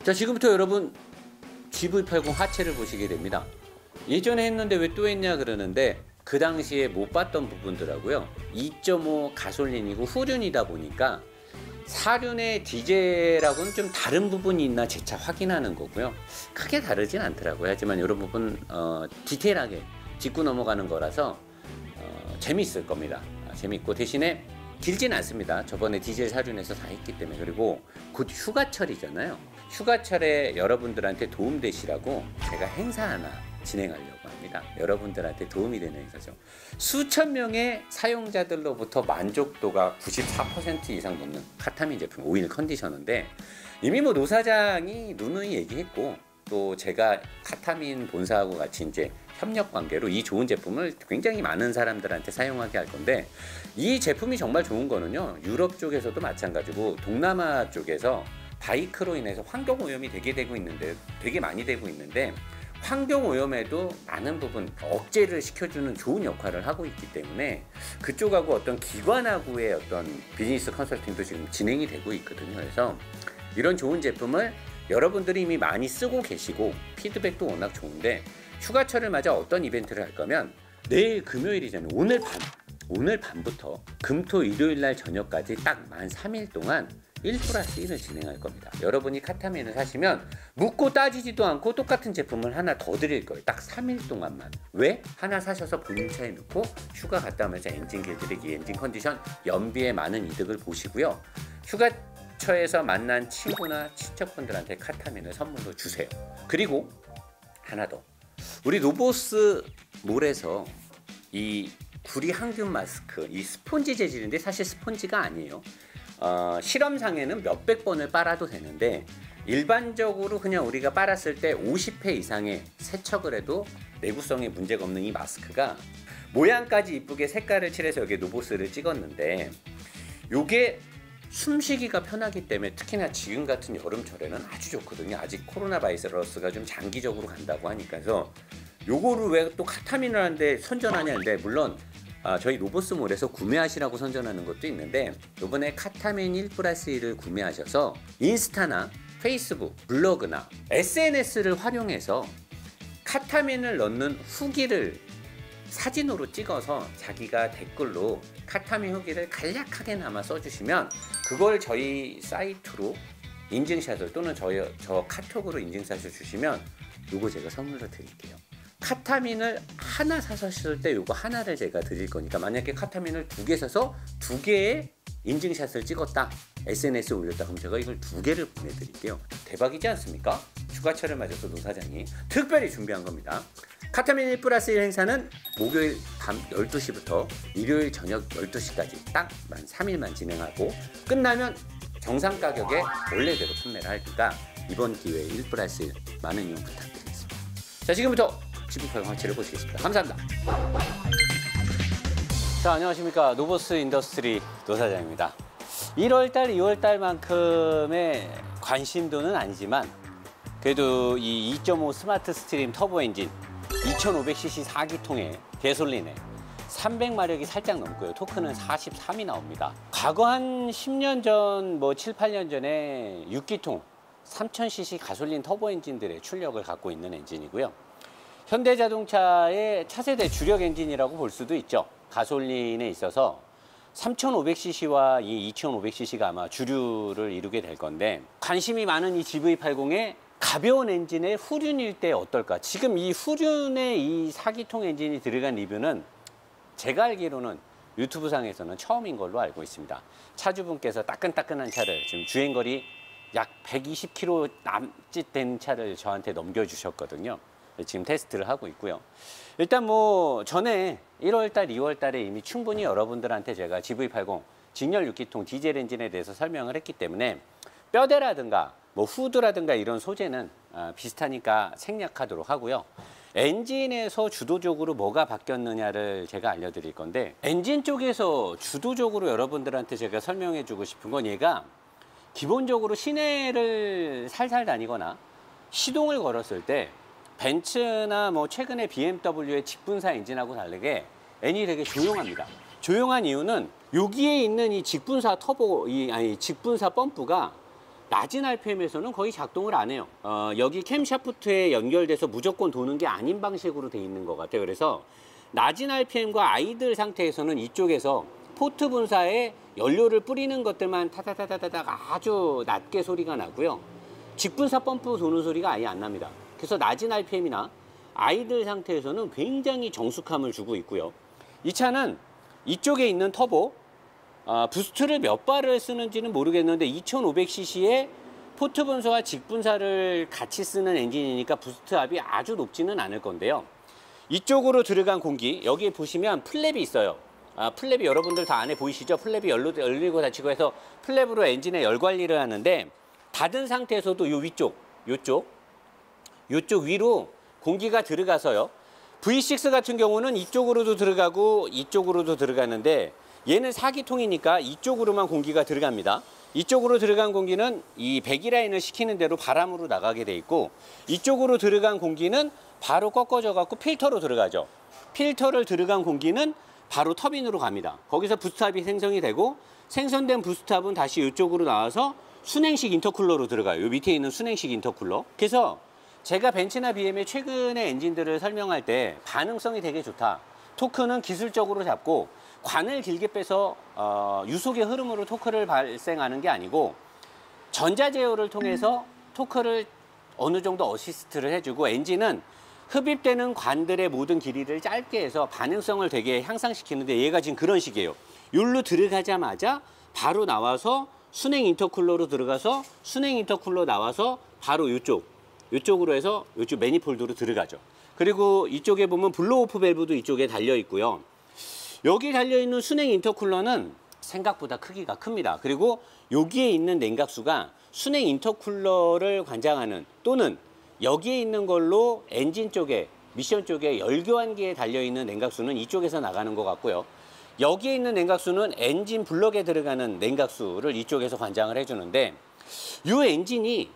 자, 지금부터 여러분 GV80 하체를 보시게 됩니다. 예전에 했는데 왜 또 했냐 그러는데 그 당시에 못 봤던 부분들하고요. 2.5 가솔린이고 후륜이다 보니까 사륜의 디젤하고는 좀 다른 부분이 있나 재차 확인하는 거고요. 크게 다르진 않더라고요. 하지만 이런 부분 디테일하게 짚고 넘어가는 거라서 재미있을 겁니다. 재밌고 대신에 길진 않습니다. 저번에 디젤 사륜에서 다 했기 때문에. 그리고 곧 휴가철이잖아요. 휴가철에 여러분들한테 도움되시라고 제가 행사 하나 진행하려고 합니다. 여러분들한테 도움이 되는 행사죠. 수천 명의 사용자들로부터 만족도가 94% 이상 넘는 카타민 제품 오일 컨디셔너인데, 이미 뭐 노사장이 누누이 얘기했고 또 제가 카타민 본사하고 같이 이제 협력 관계로 이 좋은 제품을 굉장히 많은 사람들한테 사용하게 할 건데, 이 제품이 정말 좋은 거는요, 유럽 쪽에서도 마찬가지고 동남아 쪽에서 바이크로 인해서 환경 오염이 되게 많이 되고 있는데 환경 오염에도 많은 부분 억제를 시켜주는 좋은 역할을 하고 있기 때문에 그쪽하고 어떤 기관하고의 어떤 비즈니스 컨설팅도 지금 진행이 되고 있거든요. 그래서 이런 좋은 제품을 여러분들이 이미 많이 쓰고 계시고 피드백도 워낙 좋은데, 휴가철을 맞아 어떤 이벤트를 할 거면 내일 금요일이잖아요. 오늘 밤부터 금토 일요일 날 저녁까지 딱 만 3일 동안 1+1을 진행할 겁니다. 여러분이 카타민을 사시면 묻고 따지지도 않고 똑같은 제품을 하나 더 드릴 거예요. 딱 3일 동안만. 왜? 하나 사셔서 본인 차에 넣고 휴가 갔다 오면서 엔진 길들이기, 엔진 컨디션, 연비에 많은 이득을 보시고요. 휴가처에서 만난 친구나 친척분들한테 카타민을 선물로 주세요. 그리고 하나 더. 우리 노보스 몰에서 이 구리 항균 마스크, 이 스폰지 재질인데 사실 스폰지가 아니에요. 실험상에는 몇백 번을 빨아도 되는데 일반적으로 그냥 우리가 빨았을 때 50회 이상의 세척을 해도 내구성에 문제가 없는 이 마스크가 모양까지 이쁘게 색깔을 칠해서 여기에 노보스를 찍었는데, 요게 숨쉬기가 편하기 때문에 특히나 지금 같은 여름철에는 아주 좋거든요. 아직 코로나 바이러스가 좀 장기적으로 간다고 하니까. 그래서 요거를 왜 또 카타민을 하는데 선전하냐는데, 물론 저희 노보스몰에서 구매하시라고 선전하는 것도 있는데, 이번에 카타민 1+1을 구매하셔서 인스타나 페이스북, 블로그나 SNS를 활용해서 카타민을 넣는 후기를 사진으로 찍어서 자기가 댓글로 카타민 후기를 간략하게나마 써주시면 그걸 저희 사이트로 인증샷을 또는 저 카톡으로 인증샷을 주시면 요거 제가 선물로 드릴게요. 카타민을 하나 사셨을 때 요거 하나를 제가 드릴 거니까, 만약에 카타민을 2개 사서 2개의 인증샷을 찍었다, SNS에 올렸다, 그럼 제가 이걸 2개를 보내드릴게요. 대박이지 않습니까? 휴가철을 맞아서 노사장이 특별히 준비한 겁니다. 카타민 1+1 행사는 목요일 밤 12시부터 일요일 저녁 12시까지 딱 만 3일만 진행하고 끝나면 정상 가격에 원래대로 판매를 하니까 이번 기회에 1+1 많은 이용 부탁드리겠습니다. 자, 지금부터 GV80 하체를 보시겠습니다. 감사합니다. 자, 안녕하십니까. 노보스 인더스트리 노사장입니다. 1월달, 2월달만큼의 관심도는 아니지만 그래도 이 2.5 스마트 스트림 터보 엔진 2500cc 4기통에 개솔린에 300마력이 살짝 넘고요. 토크는 43이 나옵니다. 과거 한 10년 전, 뭐 7, 8년 전에 6기통 3000cc 가솔린 터보 엔진들의 출력을 갖고 있는 엔진이고요. 현대자동차의 차세대 주력 엔진이라고 볼 수도 있죠. 가솔린에 있어서 3500cc와 이 2500cc가 아마 주류를 이루게 될 건데, 관심이 많은 이 GV80의 가벼운 엔진의 후륜일 때 어떨까? 지금 이 후륜의 이 4기통 엔진이 들어간 리뷰는 제가 알기로는 유튜브 상에서는 처음인 걸로 알고 있습니다. 차주분께서 따끈따끈한 차를, 지금 주행거리 약 120km 남짓 된 차를 저한테 넘겨주셨거든요. 지금 테스트를 하고 있고요. 일단 뭐 전에 1월달, 2월달에 이미 충분히 여러분들한테 제가 GV80 직렬 6기통 디젤 엔진에 대해서 설명을 했기 때문에 뼈대라든가 뭐 후드라든가 이런 소재는 비슷하니까 생략하도록 하고요. 엔진에서 주도적으로 뭐가 바뀌었느냐를 제가 알려드릴 건데, 엔진 쪽에서 주도적으로 여러분들한테 제가 설명해 주고 싶은 건, 얘가 기본적으로 시내를 살살 다니거나 시동을 걸었을 때 벤츠나 뭐 최근에 BMW의 직분사 엔진하고 다르게 N이 되게 조용합니다. 조용한 이유는 여기에 있는 이 직분사 직분사 펌프가 낮은 RPM에서는 거의 작동을 안 해요. 여기 캠샤프트에 연결돼서 무조건 도는 게 아닌 방식으로 돼 있는 것 같아요. 그래서 낮은 RPM과 아이들 상태에서는 이쪽에서 포트 분사에 연료를 뿌리는 것들만 타다다다닥 아주 낮게 소리가 나고요. 직분사 펌프 도는 소리가 아예 안 납니다. 그래서 낮은 RPM이나 아이들 상태에서는 굉장히 정숙함을 주고 있고요. 이 차는 이쪽에 있는 터보, 부스트를 몇 발을 쓰는지는 모르겠는데 2500cc의 포트 분사와 직분사를 같이 쓰는 엔진이니까 부스트 압이 아주 높지는 않을 건데요. 이쪽으로 들어간 공기, 여기 보시면 플랩이 있어요. 플랩이 여러분들 다 안에 보이시죠? 플랩이 열리고 닫히고 해서 플랩으로 엔진의 열 관리를 하는데, 닫은 상태에서도 요 위쪽, 요쪽 위로 공기가 들어가서요. V6 같은 경우는 이쪽으로도 들어가고 이쪽으로도 들어가는데, 얘는 4기통이니까 이쪽으로만 공기가 들어갑니다. 이쪽으로 들어간 공기는 이 배기 라인을 시키는 대로 바람으로 나가게 돼 있고, 이쪽으로 들어간 공기는 바로 꺾어져 갖고 필터로 들어가죠. 필터를 들어간 공기는 바로 터빈으로 갑니다. 거기서 부스트압이 생성이 되고, 생성된 부스트압은 다시 이쪽으로 나와서 순행식 인터쿨러로 들어가요. 요 밑에 있는 순행식 인터쿨러. 그래서 제가 벤츠나 BM의 최근의 엔진들을 설명할 때 반응성이 되게 좋다, 토크는 기술적으로 잡고 관을 길게 빼서 유속의 흐름으로 토크를 발생하는 게 아니고 전자 제어를 통해서 토크를 어느 정도 어시스트를 해주고, 엔진은 흡입되는 관들의 모든 길이를 짧게 해서 반응성을 되게 향상시키는데, 얘가 지금 그런 식이에요. 여기로 들어가자마자 바로 나와서 순행 인터쿨러로 들어가서 순행 인터쿨러 나와서 바로 이쪽으로 해서 이쪽 매니폴드로 들어가죠. 그리고 이쪽에 보면 블로오프 밸브도 이쪽에 달려 있고요. 여기 달려 있는 순행 인터쿨러는 생각보다 크기가 큽니다. 그리고 여기에 있는 냉각수가 순행 인터쿨러를 관장하는, 또는 여기에 있는 걸로 엔진 쪽에, 미션 쪽에 열교환기에 달려 있는 냉각수는 이쪽에서 나가는 것 같고요. 여기에 있는 냉각수는 엔진 블럭에 들어가는 냉각수를 이쪽에서 관장을 해주는데, 이 엔진이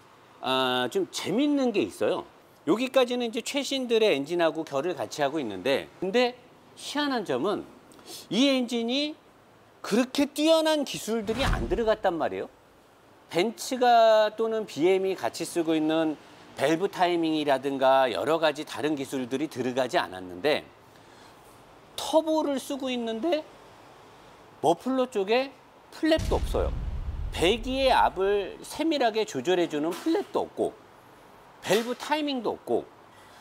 좀 재밌는 게 있어요. 여기까지는 이제 최신들의 엔진하고 결을 같이 하고 있는데, 근데 희한한 점은 이 엔진이 그렇게 뛰어난 기술들이 안 들어갔단 말이에요. 벤츠가 또는 BM이 같이 쓰고 있는 밸브 타이밍이라든가 여러 가지 다른 기술들이 들어가지 않았는데, 터보를 쓰고 있는데 머플러 쪽에 플랩도 없어요. 배기의 압을 세밀하게 조절해주는 플랩도 없고 밸브 타이밍도 없고.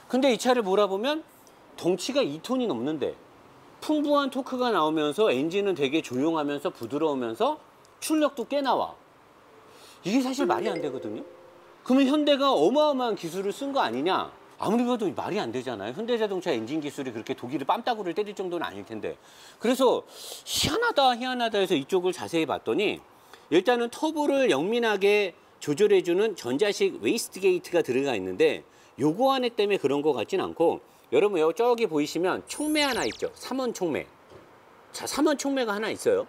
근데 이 차를 몰아보면 덩치가 2톤이 넘는데 풍부한 토크가 나오면서 엔진은 되게 조용하면서 부드러우면서 출력도 꽤 나와. 이게 사실 말이 안 되거든요. 그러면 현대가 어마어마한 기술을 쓴 거 아니냐? 아무리 봐도 말이 안 되잖아요. 현대자동차 엔진 기술이 그렇게 독일을 뺨따구를 때릴 정도는 아닐 텐데. 그래서 희한하다 해서 이쪽을 자세히 봤더니, 일단은 터보를 영민하게 조절해주는 전자식 웨이스트 게이트가 들어가 있는데, 요거 안에 때문에 그런 것 같진 않고, 여러분 여기 저기 보이시면 촉매 하나 있죠. 3원 촉매. 자, 3원 촉매가 하나 있어요.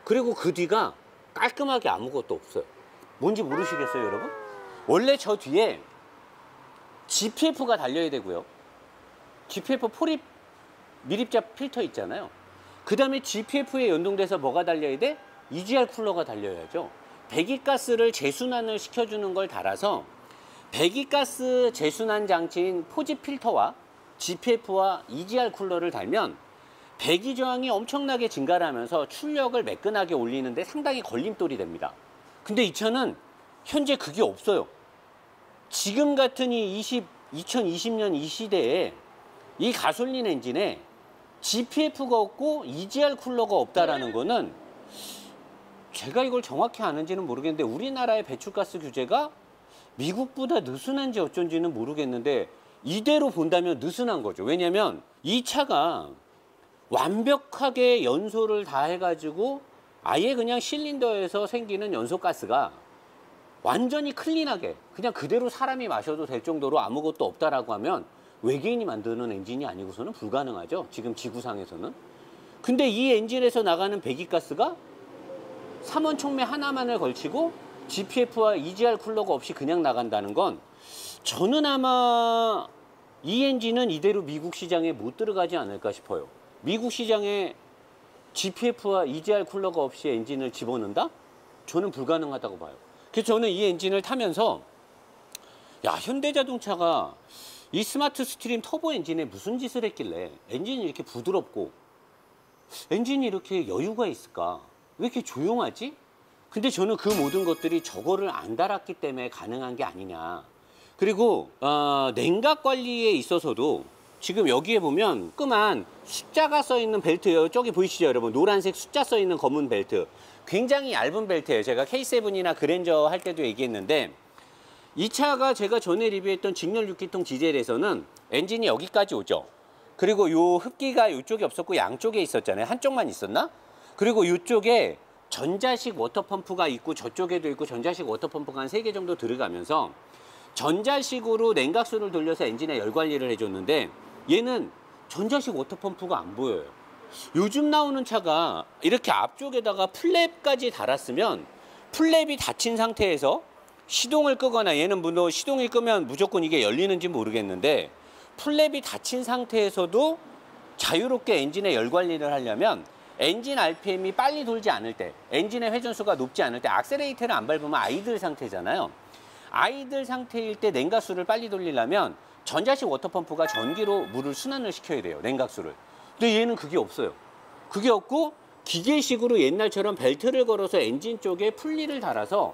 그리고 그 뒤가 깔끔하게 아무것도 없어요. 뭔지 모르시겠어요, 여러분? 원래 저 뒤에 GPF가 달려야 되고요. GPF 포립 미립자 필터 있잖아요. 그 다음에 GPF에 연동돼서 뭐가 달려야 돼? EGR 쿨러가 달려야죠. 배기가스를 재순환을 시켜주는 걸 달아서 배기가스 재순환 장치인 포지 필터와 GPF와 EGR 쿨러를 달면 배기 저항이 엄청나게 증가를 하면서 출력을 매끈하게 올리는데 상당히 걸림돌이 됩니다. 근데 이 차는 현재 그게 없어요. 지금 같은 2020년 이 시대에 이 가솔린 엔진에 GPF가 없고 EGR 쿨러가 없다라는 거는, 제가 이걸 정확히 아는지는 모르겠는데 우리나라의 배출가스 규제가 미국보다 느슨한지 어쩐지는 모르겠는데 이대로 본다면 느슨한 거죠. 왜냐면 이 차가 완벽하게 연소를 다 해가지고 아예 그냥 실린더에서 생기는 연소가스가 완전히 클린하게 그냥 그대로 사람이 마셔도 될 정도로 아무것도 없다라고 하면 외계인이 만드는 엔진이 아니고서는 불가능하죠. 지금 지구상에서는. 근데 이 엔진에서 나가는 배기가스가 3원 촉매 하나만을 걸치고 GPF와 EGR 쿨러가 없이 그냥 나간다는 건, 저는 아마 이 엔진은 이대로 미국 시장에 못 들어가지 않을까 싶어요. 미국 시장에 GPF와 EGR 쿨러가 없이 엔진을 집어넣는다? 저는 불가능하다고 봐요. 그래서 저는 이 엔진을 타면서 야, 현대자동차가 이 스마트 스트림 터보 엔진에 무슨 짓을 했길래 엔진이 이렇게 부드럽고 엔진이 이렇게 여유가 있을까? 왜 이렇게 조용하지? 근데 저는 그 모든 것들이 저거를 안 달았기 때문에 가능한 게 아니냐. 그리고 냉각 관리에 있어서도 지금 여기에 보면 조그만 숫자가 써 있는 벨트예요. 저기 보이시죠, 여러분? 노란색 숫자 써 있는 검은 벨트. 굉장히 얇은 벨트예요. 제가 K7이나 그랜저 할 때도 얘기했는데 이 차가 제가 전에 리뷰했던 직렬 6기통 디젤에서는 엔진이 여기까지 오죠. 그리고 요 흡기가 이쪽에 없었고 양쪽에 있었잖아요. 한쪽만 있었나? 그리고 이쪽에 전자식 워터펌프가 있고 저쪽에도 있고 전자식 워터펌프가 한 3개 정도 들어가면서 전자식으로 냉각수를 돌려서 엔진에 열 관리를 해줬는데 얘는 전자식 워터펌프가 안 보여요. 요즘 나오는 차가 이렇게 앞쪽에다가 플랩까지 달았으면 플랩이 닫힌 상태에서 시동을 끄거나 얘는 물론 시동이 끄면 무조건 이게 열리는지 모르겠는데 플랩이 닫힌 상태에서도 자유롭게 엔진에 열 관리를 하려면 엔진 RPM이 빨리 돌지 않을 때, 엔진의 회전수가 높지 않을 때 악셀레이터를 안 밟으면 아이들 상태잖아요. 아이들 상태일 때 냉각수를 빨리 돌리려면 전자식 워터펌프가 전기로 물을 순환을 시켜야 돼요. 냉각수를. 근데 얘는 그게 없어요. 그게 없고 기계식으로 옛날처럼 벨트를 걸어서 엔진 쪽에 풀리를 달아서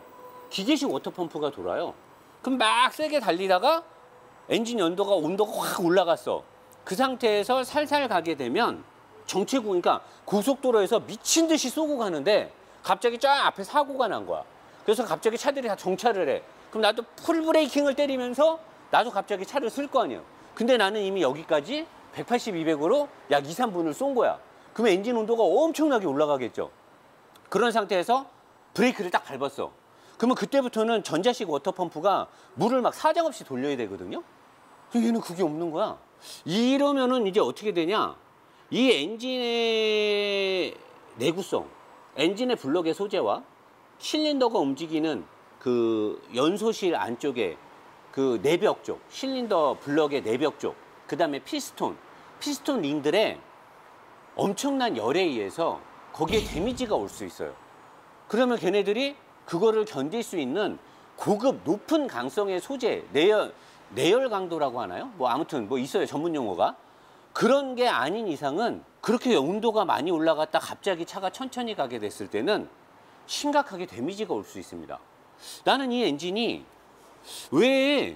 기계식 워터펌프가 돌아요. 그럼 막 세게 달리다가 엔진 온도가 확 올라갔어. 그 상태에서 살살 가게 되면 정체구, 그러니까 고속도로에서 미친 듯이 쏘고 가는데 갑자기 쫙 앞에 사고가 난 거야. 그래서 갑자기 차들이 다 정차를 해. 그럼 나도 풀브레이킹을 때리면서 나도 갑자기 차를 쓸 거 아니에요. 근데 나는 이미 여기까지 180, 200으로 약 2, 3분을 쏜 거야. 그러면 엔진 온도가 엄청나게 올라가겠죠. 그런 상태에서 브레이크를 딱 밟았어. 그러면 그때부터는 전자식 워터펌프가 물을 막 사정없이 돌려야 되거든요. 근데 얘는 그게 없는 거야. 이러면은 이제 어떻게 되냐? 이 엔진의 내구성, 엔진의 블럭의 소재와 실린더가 움직이는 그 연소실 안쪽에 그 내벽 쪽, 실린더 블럭의 내벽 쪽, 그 다음에 피스톤 링들의 엄청난 열에 의해서 거기에 데미지가 올 수 있어요. 그러면 걔네들이 그거를 견딜 수 있는 고급 높은 강성의 소재, 내열 강도라고 하나요? 뭐 아무튼 뭐 있어요, 전문 용어가. 그런 게 아닌 이상은 그렇게 온도가 많이 올라갔다 갑자기 차가 천천히 가게 됐을 때는 심각하게 데미지가 올 수 있습니다. 나는 이 엔진이 왜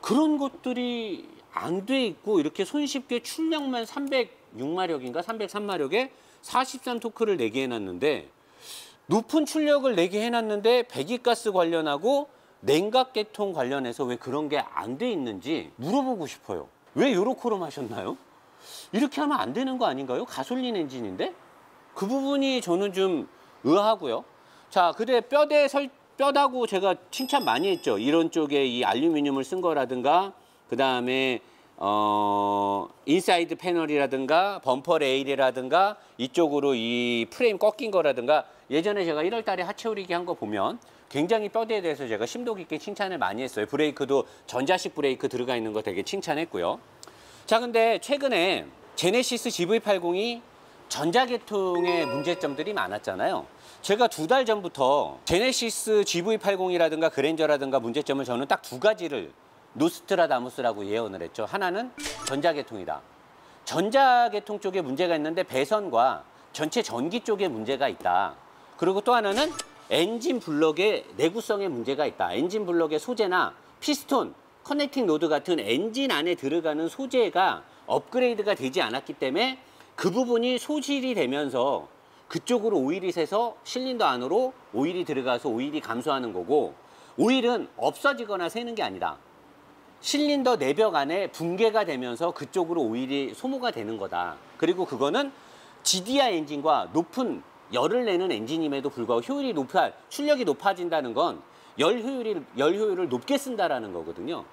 그런 것들이 안 돼 있고 이렇게 손쉽게 출력만 306마력인가 303마력에 43토크를 내게 해놨는데 높은 출력을 내게 해놨는데 배기가스 관련하고 냉각계통 관련해서 왜 그런 게 안 돼 있는지 물어보고 싶어요. 왜 요렇게로 하셨나요? 이렇게 하면 안 되는 거 아닌가요? 가솔린 엔진인데? 그 부분이 저는 좀 의아하고요. 자, 근데 뼈다고 제가 칭찬 많이 했죠. 이런 쪽에 이 알루미늄을 쓴 거라든가, 그 다음에 인사이드 패널이라든가 범퍼 레일이라든가 이쪽으로 이 프레임 꺾인 거라든가 예전에 제가 1월 달에 하체 오리기 한 거 보면 굉장히 뼈대에 대해서 제가 심도 깊게 칭찬을 많이 했어요. 브레이크도 전자식 브레이크 들어가 있는 거 되게 칭찬했고요. 자, 근데 최근에 제네시스 GV80이 전자계통의 문제점들이 많았잖아요. 제가 2달 전부터 제네시스 GV80이라든가 그랜저라든가 문제점을 저는 딱 2가지를 노스트라다무스라고 예언을 했죠. 하나는 전자계통이다. 전자계통 쪽에 문제가 있는데 배선과 전체 전기 쪽에 문제가 있다. 그리고 또 하나는 엔진 블럭의 내구성에 문제가 있다. 엔진 블럭의 소재나 피스톤, 커넥팅 로드 같은 엔진 안에 들어가는 소재가 업그레이드가 되지 않았기 때문에 그 부분이 소실이 되면서 그쪽으로 오일이 새서 실린더 안으로 오일이 들어가서 오일이 감소하는 거고, 오일은 없어지거나 새는 게 아니다. 실린더 내벽 안에 붕괴가 되면서 그쪽으로 오일이 소모가 되는 거다. 그리고 그거는 GDI 엔진과 높은 열을 내는 엔진임에도 불구하고 출력이 높아진다는 건 열 효율을 높게 쓴다라는 거거든요.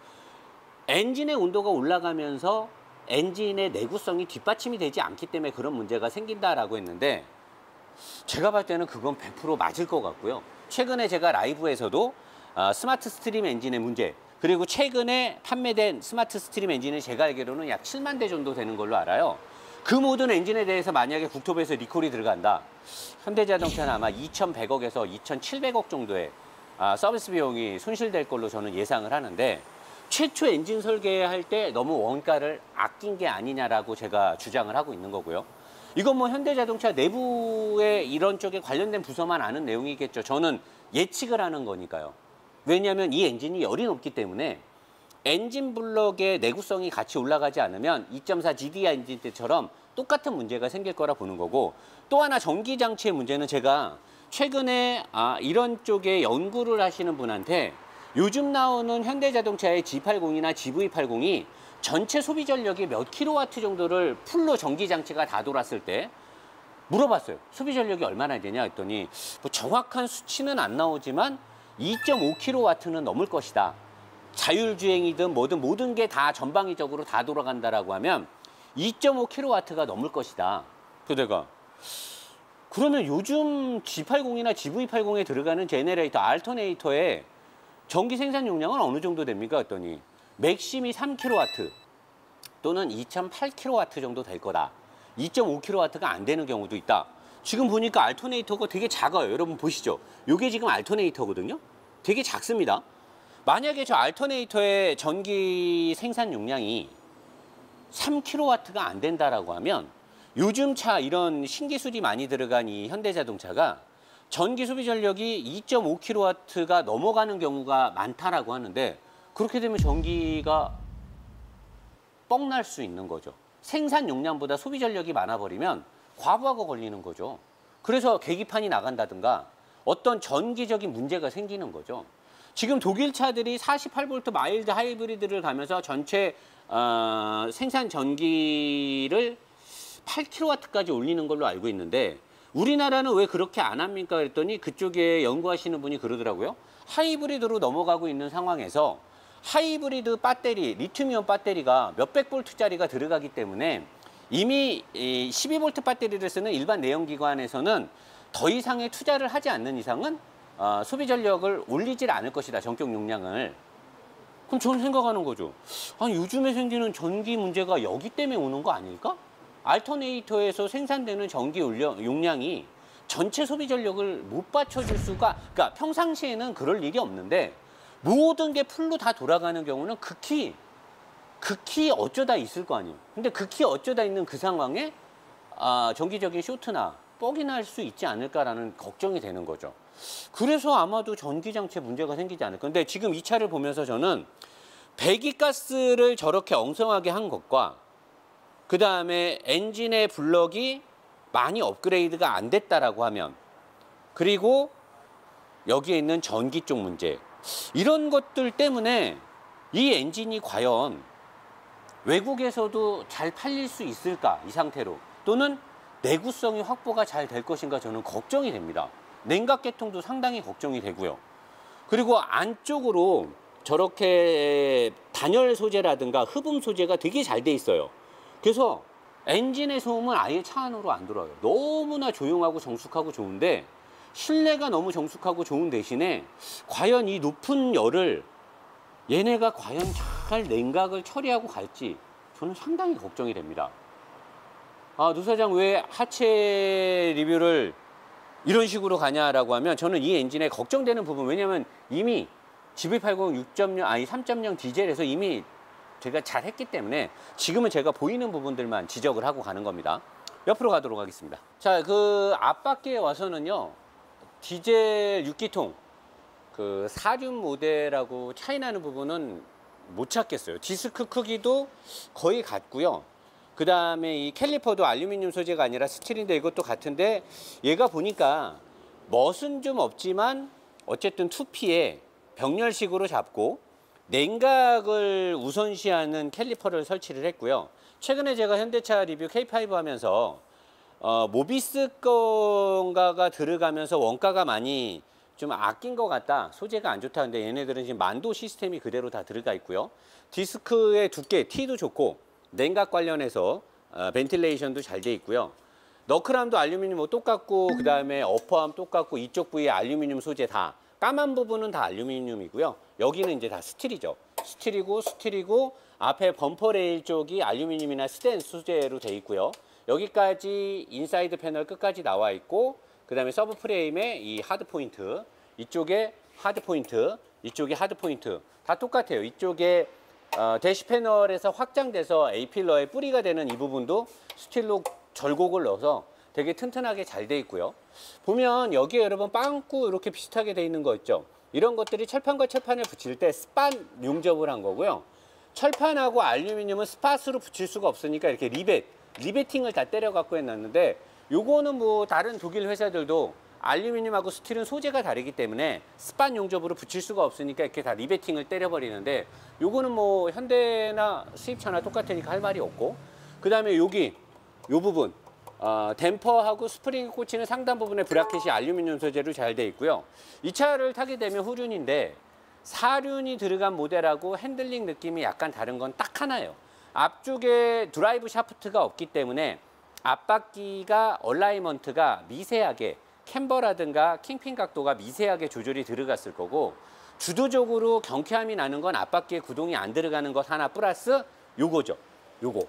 엔진의 온도가 올라가면서 엔진의 내구성이 뒷받침이 되지 않기 때문에 그런 문제가 생긴다라고 했는데 제가 봤을 때는 그건 100% 맞을 것 같고요. 최근에 제가 라이브에서도 스마트 스트림 엔진의 문제, 그리고 최근에 판매된 스마트 스트림 엔진은 제가 알기로는 약 7만 대 정도 되는 걸로 알아요. 그 모든 엔진에 대해서 만약에 국토부에서 리콜이 들어간다. 현대자동차는 아마 2,100억에서 2,700억 정도의 서비스 비용이 손실될 걸로 저는 예상을 하는데 최초 엔진 설계할 때 너무 원가를 아낀 게 아니냐라고 제가 주장을 하고 있는 거고요. 이건 뭐 현대자동차 내부에 이런 쪽에 관련된 부서만 아는 내용이겠죠. 저는 예측을 하는 거니까요. 왜냐하면 이 엔진이 열이 높기 때문에 엔진 블럭의 내구성이 같이 올라가지 않으면 2.4 GDI 엔진 때처럼 똑같은 문제가 생길 거라 보는 거고, 또 하나 전기 장치의 문제는 제가 최근에 이런 쪽에 연구를 하시는 분한테 요즘 나오는 현대자동차의 G80이나 GV80이 전체 소비 전력이 몇 킬로와트 정도를 풀로 전기 장치가 다 돌았을 때 물어봤어요. 소비 전력이 얼마나 되냐 했더니 뭐 정확한 수치는 안 나오지만 2.5킬로와트는 넘을 것이다. 자율주행이든 뭐든 모든 게 다 전방위적으로 다 돌아간다라고 하면 2.5킬로와트가 넘을 것이다. 그래서 내가 그러면 요즘 G80이나 GV80에 들어가는 제네레이터, 알터네이터의 전기 생산 용량은 어느 정도 됩니까? 했더니 맥심이 3kW 또는 2.8kW 정도 될 거다. 2.5kW가 안 되는 경우도 있다. 지금 보니까 알터네이터가 되게 작아요. 여러분 보시죠. 이게 지금 알터네이터거든요. 되게 작습니다. 만약에 저 알터네이터의 전기 생산 용량이 3kW가 안 된다라고 하면 요즘 차 이런 신기술이 많이 들어간 이 현대자동차가 전기 소비 전력이 2.5kW가 넘어가는 경우가 많다라고 하는데, 그렇게 되면 전기가 뻥날 수 있는 거죠. 생산 용량보다 소비 전력이 많아버리면 과부하가 걸리는 거죠. 그래서 계기판이 나간다든가 어떤 전기적인 문제가 생기는 거죠. 지금 독일 차들이 48V 마일드 하이브리드를 가면서 전체 생산 전기를 8kW까지 올리는 걸로 알고 있는데, 우리나라는 왜 그렇게 안 합니까? 그랬더니 그쪽에 연구하시는 분이 그러더라고요. 하이브리드로 넘어가고 있는 상황에서 하이브리드 배터리, 리튬이온 배터리가 몇백 볼트짜리가 들어가기 때문에 이미 12V 배터리를 쓰는 일반 내연기관에서는 더 이상의 투자를 하지 않는 이상은 소비 전력을 올리질 않을 것이다, 전격 용량을. 그럼 저는 생각하는 거죠. 아니, 요즘에 생기는 전기 문제가 여기 때문에 오는 거 아닐까? 알터네이터에서 생산되는 전기 용량이 전체 소비 전력을 못 받쳐줄 수가, 그러니까 평상시에는 그럴 일이 없는데 모든 게 풀로 다 돌아가는 경우는 극히 어쩌다 있을 거 아니에요. 근데 극히 어쩌다 있는 그 상황에 전기적인 쇼트나 뻑이 날 수 있지 않을까라는 걱정이 되는 거죠. 그래서 아마도 전기장치에 문제가 생기지 않을까. 근데 지금 이 차를 보면서 저는 배기가스를 저렇게 엉성하게 한 것과 그 다음에 엔진의 블럭이 많이 업그레이드가 안 됐다라고 하면, 그리고 여기에 있는 전기 쪽 문제, 이런 것들 때문에 이 엔진이 과연 외국에서도 잘 팔릴 수 있을까, 이 상태로. 또는 내구성이 확보가 잘 될 것인가, 저는 걱정이 됩니다. 냉각 계통도 상당히 걱정이 되고요. 그리고 안쪽으로 저렇게 단열 소재라든가 흡음 소재가 되게 잘 돼 있어요. 그래서 엔진의 소음은 아예 차 안으로 안 들어와요. 너무나 조용하고 정숙하고 좋은데, 실내가 너무 정숙하고 좋은 대신에 과연 이 높은 열을 얘네가 과연 잘 냉각을 처리하고 갈지 저는 상당히 걱정이 됩니다. 노 사장 왜 하체 리뷰를 이런 식으로 가냐라고 하면, 저는 이 엔진에 걱정되는 부분, 왜냐면 이미 GV80 6.0 아니 3.0 디젤에서 이미 제가 잘 했기 때문에 지금은 제가 보이는 부분들만 지적을 하고 가는 겁니다. 옆으로 가도록 하겠습니다. 자, 그 앞바퀴에 와서는요, 디젤 6기통 그 4륜 모델하고 차이 나는 부분은 못 찾겠어요. 디스크 크기도 거의 같고요. 그 다음에 이 캘리퍼도 알루미늄 소재가 아니라 스틸인데 이것도 같은데, 얘가 보니까 멋은 좀 없지만 어쨌든 투피에 병렬식으로 잡고 냉각을 우선시하는 캘리퍼를 설치를 했고요. 최근에 제가 현대차 리뷰 K5 하면서 모비스 건가가 들어가면서 원가가 많이 좀 아낀 것 같다, 소재가 안 좋다. 근데 얘네들은 지금 만도 시스템이 그대로 다 들어가 있고요. 디스크의 두께, T도 좋고 냉각 관련해서 벤틸레이션도 잘 돼 있고요. 너클함도 알루미늄 똑같고, 그 다음에 어퍼암 똑같고, 이쪽 부위에 알루미늄 소재 다, 까만 부분은 다 알루미늄이고요. 여기는 이제 다 스틸이죠. 스틸이고 앞에 범퍼 레일 쪽이 알루미늄이나 스텐 소재로 돼 있고요. 여기까지 인사이드 패널 끝까지 나와 있고, 그 다음에 서브 프레임에 이 하드 포인트, 이쪽에 하드 포인트, 이쪽이 하드 포인트 다 똑같아요. 이쪽에 대시 패널에서 확장돼서 A필러의 뿌리가 되는 이 부분도 스틸로 절곡을 넣어서 되게 튼튼하게 잘 돼 있고요. 보면 여기에 여러분 빵꾸 이렇게 비슷하게 돼 있는 거 있죠. 이런 것들이 철판과 철판을 붙일 때 스팟 용접을 한 거고요. 철판하고 알루미늄은 스팟으로 붙일 수가 없으니까 이렇게 리베팅을 다 때려 갖고 해놨는데, 요거는 뭐 다른 독일 회사들도 알루미늄하고 스틸은 소재가 다르기 때문에 스팟 용접으로 붙일 수가 없으니까 이렇게 다 리베팅을 때려버리는데, 요거는 뭐 현대나 수입차나 똑같으니까 할 말이 없고, 그 다음에 여기 요 부분 댐퍼하고 스프링이 꽂히는 상단 부분에 브라켓이 알루미늄 소재로 잘 돼 있고요. 이 차를 타게 되면 후륜인데 사륜이 들어간 모델하고 핸들링 느낌이 약간 다른 건 딱 하나예요. 앞쪽에 드라이브 샤프트가 없기 때문에 앞바퀴가 얼라이먼트가 미세하게, 캠버라든가 킹핀 각도가 미세하게 조절이 들어갔을 거고, 주도적으로 경쾌함이 나는 건 앞바퀴에 구동이 안 들어가는 것 하나 플러스 요거죠. 요거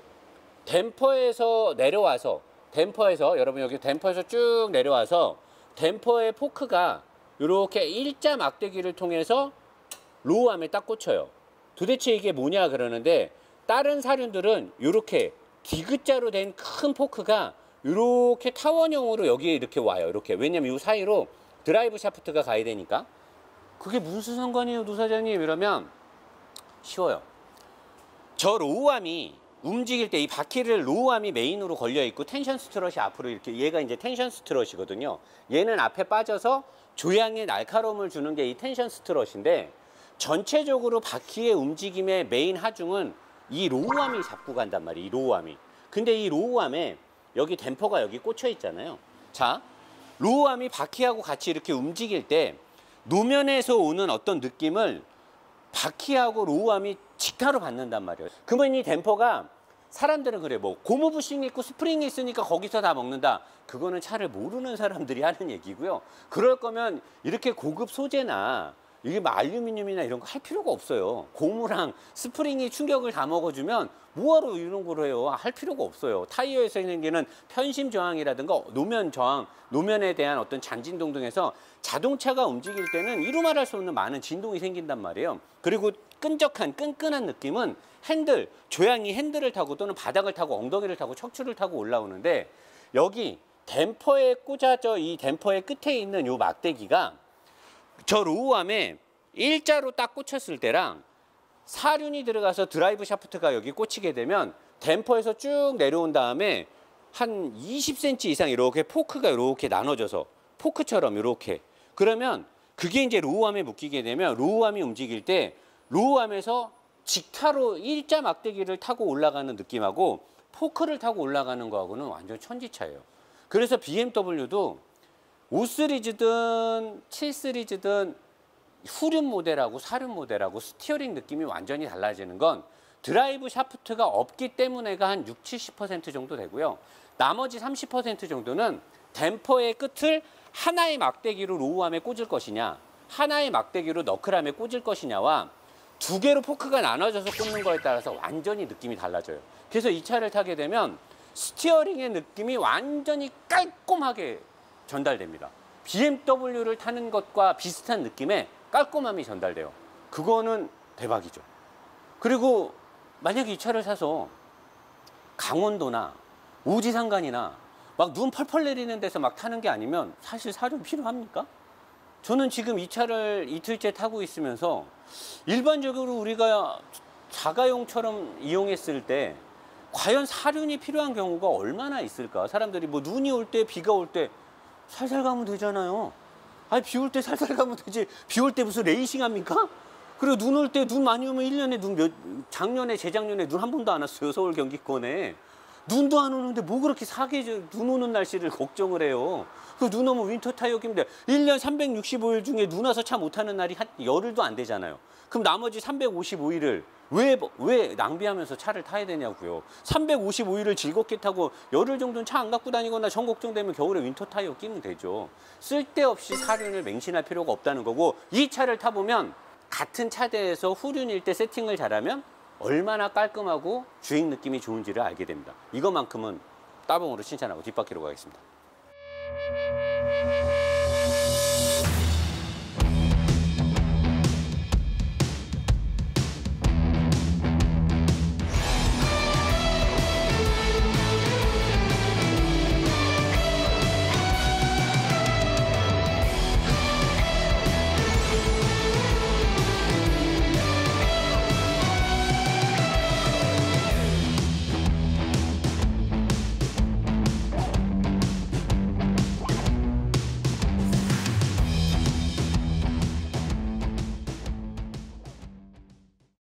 댐퍼에서 내려와서, 여러분 여기 댐퍼에서 쭉 내려와서 댐퍼의 포크가 이렇게 일자 막대기를 통해서 로우암에 딱 꽂혀요. 도대체 이게 뭐냐 그러는데, 다른 사륜들은 이렇게 디귿자로 된 큰 포크가 이렇게 타원형으로 여기에 이렇게 와요. 이렇게. 왜냐면 이 사이로 드라이브 샤프트가 가야 되니까. 그게 무슨 상관이에요, 노사장님? 이러면 쉬워요. 저 로우암이 움직일 때 이 바퀴를 로우암이 메인으로 걸려 있고 텐션 스트럿이 앞으로 이렇게, 얘가 이제 텐션 스트럿이거든요. 얘는 앞에 빠져서 조향의 날카로움을 주는 게 이 텐션 스트럿인데, 전체적으로 바퀴의 움직임의 메인 하중은 이 로우암이 잡고 간단 말이에요. 이 로우암이. 근데 이 로우암에 여기 댐퍼가 여기 꽂혀 있잖아요. 자, 로우암이 바퀴하고 같이 이렇게 움직일 때 노면에서 오는 어떤 느낌을 바퀴하고 로우암이 직타로 받는단 말이에요. 그러면 이 댐퍼가, 사람들은 그래, 뭐 고무 부싱이 있고 스프링이 있으니까 거기서 다 먹는다. 그거는 차를 모르는 사람들이 하는 얘기고요. 그럴 거면 이렇게 고급 소재나 이게 뭐 알루미늄이나 이런 거 할 필요가 없어요. 고무랑 스프링이 충격을 다 먹어주면 뭐하러 이런 걸 해요? 할 필요가 없어요. 타이어에서 생기는 편심 저항이라든가 노면 저항, 노면에 대한 어떤 잔진동 등에서 자동차가 움직일 때는 이루 말할 수 없는 많은 진동이 생긴단 말이에요. 그리고 끈적한, 끈끈한 느낌은 핸들, 조향이 핸들을 타고 또는 바닥을 타고 엉덩이를 타고 척추를 타고 올라오는데, 여기 댐퍼에 꽂아져, 이 댐퍼의 끝에 있는 요 막대기가 저 로우암에 일자로 딱 꽂혔을 때랑 사륜이 들어가서 드라이브 샤프트가 여기 꽂히게 되면 댐퍼에서 쭉 내려온 다음에 한 20cm 이상 이렇게 포크가 이렇게 나눠져서 포크처럼 이렇게, 그러면 그게 이제 로우암에 묶이게 되면 로우암이 움직일 때 로우암에서 직타로 일자 막대기를 타고 올라가는 느낌하고 포크를 타고 올라가는 거하고는 완전 천지차예요. 그래서 BMW도 5 시리즈든 7 시리즈든 후륜 모델하고 사륜 모델하고 스티어링 느낌이 완전히 달라지는 건 드라이브 샤프트가 없기 때문에가 한 60~70% 정도 되고요. 나머지 30% 정도는 댐퍼의 끝을 하나의 막대기로 로우암에 꽂을 것이냐, 하나의 막대기로 너클암에 꽂을 것이냐와 두 개로 포크가 나눠져서 꽂는 거에 따라서 완전히 느낌이 달라져요. 그래서 이 차를 타게 되면 스티어링의 느낌이 완전히 깔끔하게 전달됩니다. BMW를 타는 것과 비슷한 느낌의 깔끔함이 전달돼요. 그거는 대박이죠. 그리고 만약에 이 차를 사서 강원도나 오지산간이나 막 눈 펄펄 내리는 데서 막 타는 게 아니면 사실 사륜 필요합니까? 저는 지금 이 차를 이틀째 타고 있으면서 일반적으로 우리가 자가용처럼 이용했을 때 과연 사륜이 필요한 경우가 얼마나 있을까? 사람들이 뭐 눈이 올 때, 비가 올 때 살살 가면 되잖아요. 아니, 비 올 때 살살 가면 되지. 비 올 때 무슨 레이싱 합니까? 그리고 눈 올 때, 눈 많이 오면 1년에 작년에, 재작년에 눈 한 번도 안 왔어요. 서울 경기권에. 눈도 안 오는데 뭐 그렇게 눈 오는 날씨를 걱정을 해요. 그 눈 오면 윈터 타이어 끼면 돼. 1년 365일 중에 눈 와서 차 못 타는 날이 한 열흘도 안 되잖아요. 그럼 나머지 355일을 왜 낭비하면서 차를 타야 되냐고요. 355일을 즐겁게 타고 열흘 정도는 차 안 갖고 다니거나 정 걱정되면 겨울에 윈터 타이어 끼면 되죠. 쓸데없이 사륜을 맹신할 필요가 없다는 거고, 이 차를 타보면 같은 차대에서 후륜일 때 세팅을 잘하면 얼마나 깔끔하고 주행 느낌이 좋은지를 알게 됩니다. 이것만큼은 따봉으로 칭찬하고 뒷바퀴로 가겠습니다.